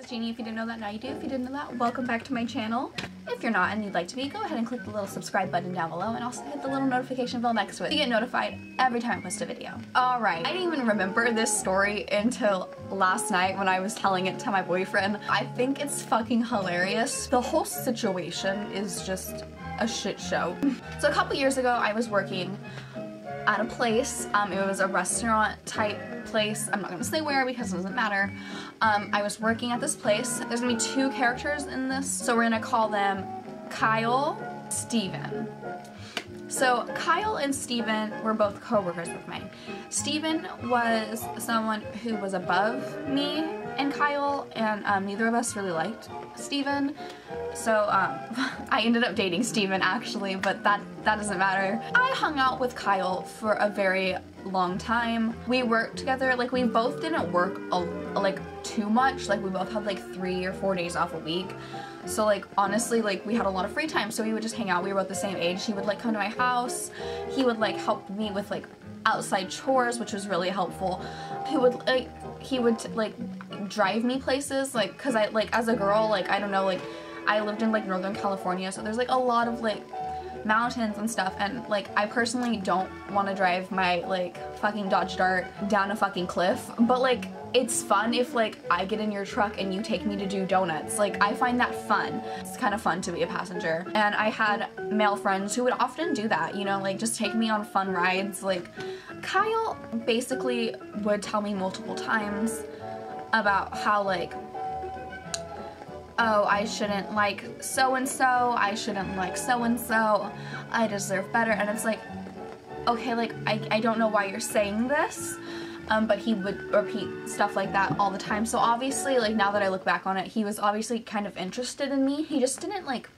is Jeannie. If you didn't know that, now you do. If you didn't know that, welcome back to my channel. If you're not and you'd like to be, go ahead and click the little subscribe button down below and also hit the little notification bell next to it to get notified every time I post a video. Alright, I didn't even remember this story until last night when I was telling it to my boyfriend. I think it's fucking hilarious. The whole situation is just a shit show. So a couple years ago, I was working at a place. It was a restaurant type place. I'm not gonna say where because it doesn't matter. I was working at this place. There's gonna be two characters in this, so we're gonna call them Kyle, Steven. So Kyle and Steven were both co-workers with me. Steven was someone who was above me and Kyle, and neither of us really liked Steven. So I ended up dating Steven actually, but that doesn't matter. I hung out with Kyle for a very long time. We worked together. Like, we both didn't work like too much. Like, we both had like 3 or 4 days off a week. So like, honestly, like, we had a lot of free time, so we would just hang out. We were both the same age. He would like come to my house. He would like help me with like outside chores, which was really helpful. He would like drive me places, like, cause I, like, as a girl, like, I don't know, like, I lived in like Northern California, so there's like a lot of like mountains and stuff, and like, I personally don't want to drive my like fucking Dodge Dart down a fucking cliff, but like, it's fun if like I get in your truck and you take me to do donuts. Like, I find that fun. It's kind of fun to be a passenger. And I had male friends who would often do that, you know, like just take me on fun rides. Like, Kyle basically would tell me multiple times about how like, oh, I shouldn't like so-and-so, I shouldn't like so-and-so, I deserve better. And it's like, okay, like, I don't know why you're saying this, but he would repeat stuff like that all the time. So obviously, like, now that I look back on it, he was obviously kind of interested in me. He just didn't like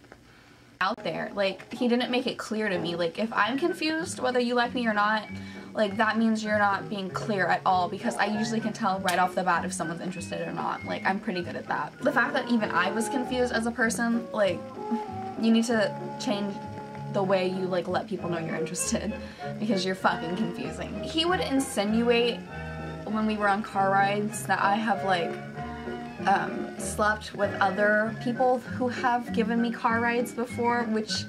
out there, like, he didn't make it clear to me. Like, if I'm confused whether you like me or not, like, that means you're not being clear at all, because I usually can tell right off the bat if someone's interested or not. Like, I'm pretty good at that. The fact that even I was confused as a person, like, you need to change the way you like let people know you're interested, because you're fucking confusing. He would insinuate when we were on car rides that I have like slept with other people who have given me car rides before, which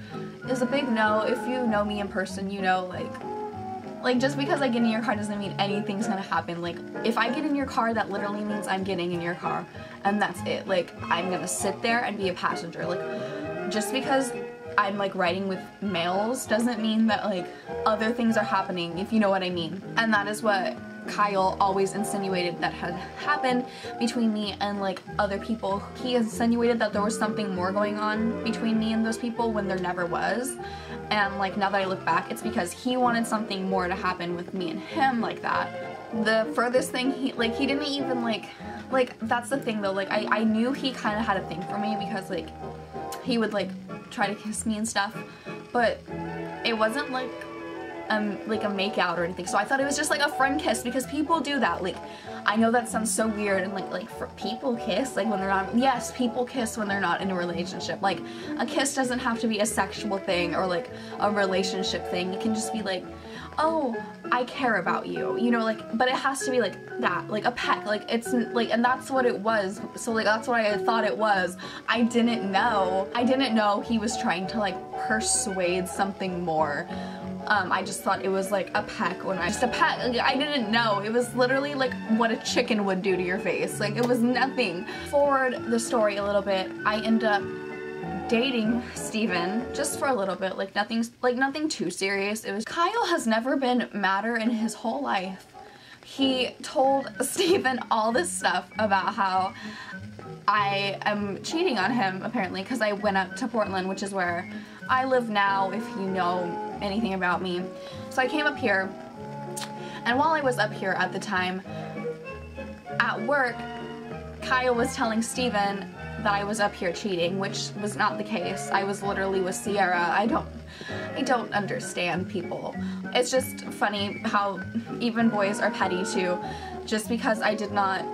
is a big no. If you know me in person, you know, like just because I get in your car doesn't mean anything's gonna happen. Like, if I get in your car, that literally means I'm getting in your car, and that's it. Like, I'm gonna sit there and be a passenger. Like, just because I'm like riding with males doesn't mean that like other things are happening, if you know what I mean. And that is what Kyle always insinuated that had happened between me and like other people. He insinuated that there was something more going on between me and those people when there never was. And like, now that I look back, it's because he wanted something more to happen with me and him like that. The furthest thing he didn't even like, that's the thing though, like, I knew he kind of had a thing for me because like he would like try to kiss me and stuff, but it wasn't like a make out or anything. So I thought it was just like a friend kiss, because people do that. Like, I know that sounds so weird, and like for people kiss like when they're not, yes, people kiss when they're not in a relationship. Like, a kiss doesn't have to be a sexual thing or like a relationship thing. It can just be like, oh, I care about you, you know, like, but it has to be like that, like a peck, like, it's like, and that's what it was. So like, that's what I thought it was. I didn't know he was trying to like persuade something more. I just thought it was like a peck when just a peck. Like, I didn't know. It was literally like what a chicken would do to your face. Like, it was nothing. Forward the story a little bit, I end up dating Steven just for a little bit, like nothing too serious. It was, Kyle has never been madder in his whole life. He told Steven all this stuff about how I am cheating on him, apparently, because I went up to Portland, which is where I live now, if you know anything about me. So I came up here, and while I was up here at the time, at work, Kyle was telling Steven that I was up here cheating, which was not the case. I was literally with Sierra. I don't understand people. It's just funny how even boys are petty too. Just because I did not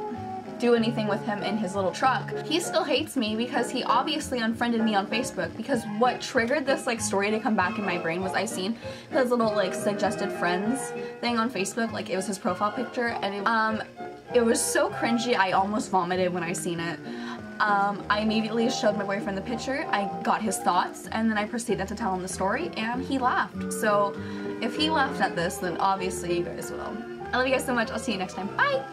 do anything with him in his little truck, he still hates me because he obviously unfriended me on Facebook. Because what triggered this like story to come back in my brain was I seen his little like suggested friends thing on Facebook. Like, it was his profile picture, and It was so cringy, I almost vomited when I seen it. I immediately showed my boyfriend the picture, I got his thoughts, and then I proceeded to tell him the story, and he laughed. So if he laughed at this, then obviously you guys will. I love you guys so much. I'll see you next time. Bye!